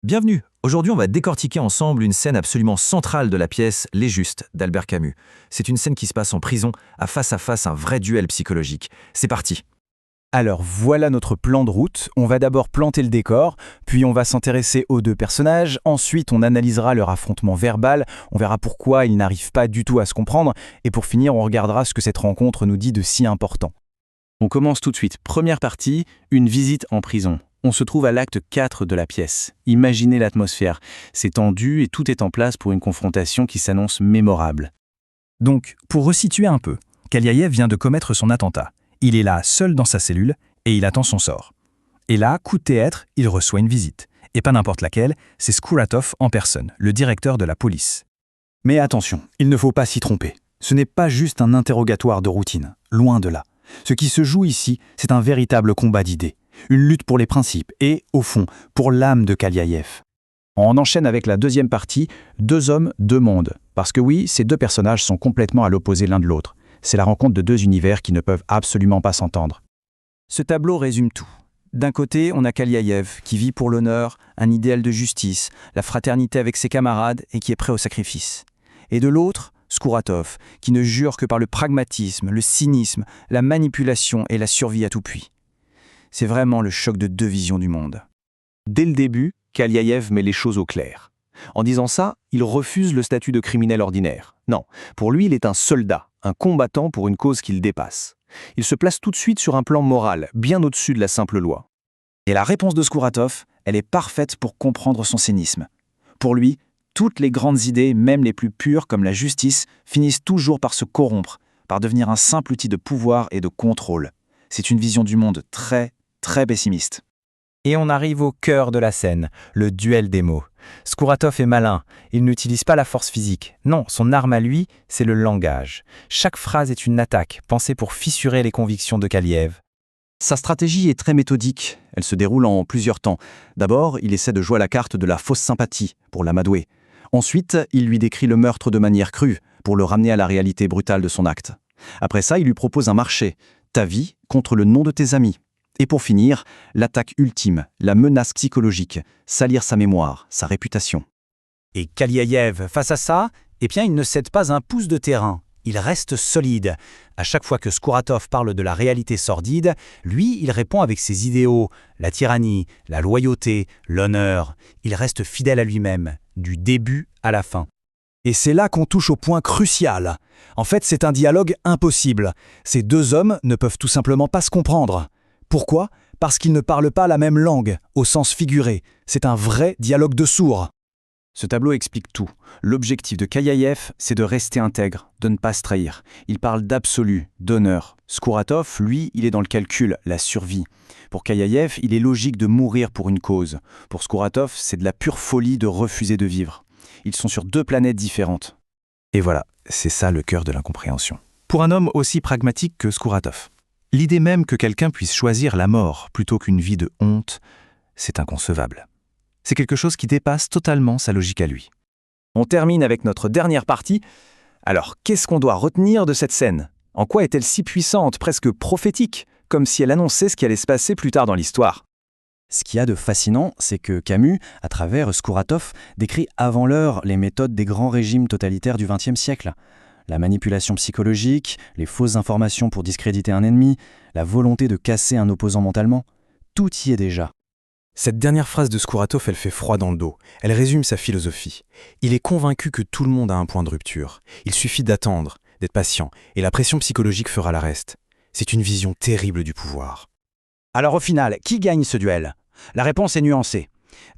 Bienvenue. Aujourd'hui, on va décortiquer ensemble une scène absolument centrale de la pièce Les Justes d'Albert Camus. C'est une scène qui se passe en prison, à face, un vrai duel psychologique. C'est parti. Alors voilà notre plan de route. On va d'abord planter le décor, puis on va s'intéresser aux deux personnages, ensuite on analysera leur affrontement verbal, on verra pourquoi ils n'arrivent pas du tout à se comprendre, et pour finir on regardera ce que cette rencontre nous dit de si important. On commence tout de suite. Première partie, une visite en prison. On se trouve à l'acte 4 de la pièce. Imaginez l'atmosphère. C'est tendu et tout est en place pour une confrontation qui s'annonce mémorable. Donc, pour resituer un peu, Kaliaïev vient de commettre son attentat. Il est là, seul dans sa cellule, et il attend son sort. Et là, coup de théâtre, il reçoit une visite. Et pas n'importe laquelle, c'est Skouratov en personne, le directeur de la police. Mais attention, il ne faut pas s'y tromper. Ce n'est pas juste un interrogatoire de routine, loin de là. Ce qui se joue ici, c'est un véritable combat d'idées. Une lutte pour les principes et, au fond, pour l'âme de Kaliaïev. On enchaîne avec la deuxième partie, deux hommes, deux mondes. Parce que oui, ces deux personnages sont complètement à l'opposé l'un de l'autre. C'est la rencontre de deux univers qui ne peuvent absolument pas s'entendre. Ce tableau résume tout. D'un côté, on a Kaliaïev, qui vit pour l'honneur, un idéal de justice, la fraternité avec ses camarades et qui est prêt au sacrifice. Et de l'autre, Skouratov, qui ne jure que par le pragmatisme, le cynisme, la manipulation et la survie à tout prix. C'est vraiment le choc de deux visions du monde. Dès le début, Kaliaïev met les choses au clair. En disant ça, il refuse le statut de criminel ordinaire. Non, pour lui, il est un soldat, un combattant pour une cause qu'il dépasse. Il se place tout de suite sur un plan moral, bien au-dessus de la simple loi. Et la réponse de Skouratov, elle est parfaite pour comprendre son cynisme. Pour lui, toutes les grandes idées, même les plus pures comme la justice, finissent toujours par se corrompre, par devenir un simple outil de pouvoir et de contrôle. C'est une vision du monde très pessimiste. Et on arrive au cœur de la scène, le duel des mots. Skouratov est malin, il n'utilise pas la force physique. Non, son arme à lui, c'est le langage. Chaque phrase est une attaque, pensée pour fissurer les convictions de Kaliaïev. Sa stratégie est très méthodique. Elle se déroule en plusieurs temps. D'abord, il essaie de jouer la carte de la fausse sympathie, pour l'amadouer. Ensuite, il lui décrit le meurtre de manière crue, pour le ramener à la réalité brutale de son acte. Après ça, il lui propose un marché, ta vie contre le nom de tes amis. Et pour finir, l'attaque ultime, la menace psychologique, salir sa mémoire, sa réputation. Et Kaliaïev, face à ça, il ne cède pas un pouce de terrain. Il reste solide. À chaque fois que Skouratov parle de la réalité sordide, lui, il répond avec ses idéaux, la tyrannie, la loyauté, l'honneur. Il reste fidèle à lui-même, du début à la fin. Et c'est là qu'on touche au point crucial. En fait, c'est un dialogue impossible. Ces deux hommes ne peuvent tout simplement pas se comprendre. Pourquoi ? Parce qu'ils ne parlent pas la même langue, au sens figuré. C'est un vrai dialogue de sourds. Ce tableau explique tout. L'objectif de Kaliaïev, c'est de rester intègre, de ne pas se trahir. Il parle d'absolu, d'honneur. Skouratov, lui, il est dans le calcul, la survie. Pour Kaliaïev, il est logique de mourir pour une cause. Pour Skouratov, c'est de la pure folie de refuser de vivre. Ils sont sur deux planètes différentes. Et voilà, c'est ça le cœur de l'incompréhension. Pour un homme aussi pragmatique que Skouratov, l'idée même que quelqu'un puisse choisir la mort plutôt qu'une vie de honte, c'est inconcevable. C'est quelque chose qui dépasse totalement sa logique à lui. On termine avec notre dernière partie. Alors, qu'est-ce qu'on doit retenir de cette scène ? En quoi est-elle si puissante, presque prophétique, comme si elle annonçait ce qui allait se passer plus tard dans l'histoire ? Ce qu'il y a de fascinant, c'est que Camus, à travers Skouratov, décrit avant l'heure les méthodes des grands régimes totalitaires du XXe siècle. La manipulation psychologique, les fausses informations pour discréditer un ennemi, la volonté de casser un opposant mentalement, tout y est déjà. Cette dernière phrase de Skouratov, elle fait froid dans le dos. Elle résume sa philosophie. Il est convaincu que tout le monde a un point de rupture. Il suffit d'attendre, d'être patient, et la pression psychologique fera le reste. C'est une vision terrible du pouvoir. Alors au final, qui gagne ce duel ? La réponse est nuancée.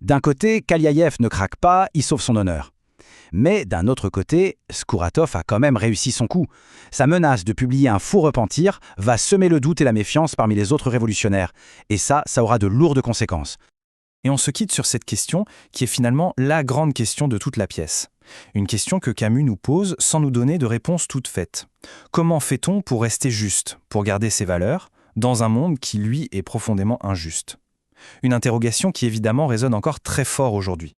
D'un côté, Kaliaïev ne craque pas, il sauve son honneur. Mais d'un autre côté, Skouratov a quand même réussi son coup. Sa menace de publier un faux repentir va semer le doute et la méfiance parmi les autres révolutionnaires. Et ça aura de lourdes conséquences. Et on se quitte sur cette question qui est finalement la grande question de toute la pièce. Une question que Camus nous pose sans nous donner de réponse toute faite. Comment fait-on pour rester juste, pour garder ses valeurs, dans un monde qui, lui, est profondément injuste ? Une interrogation qui évidemment résonne encore très fort aujourd'hui.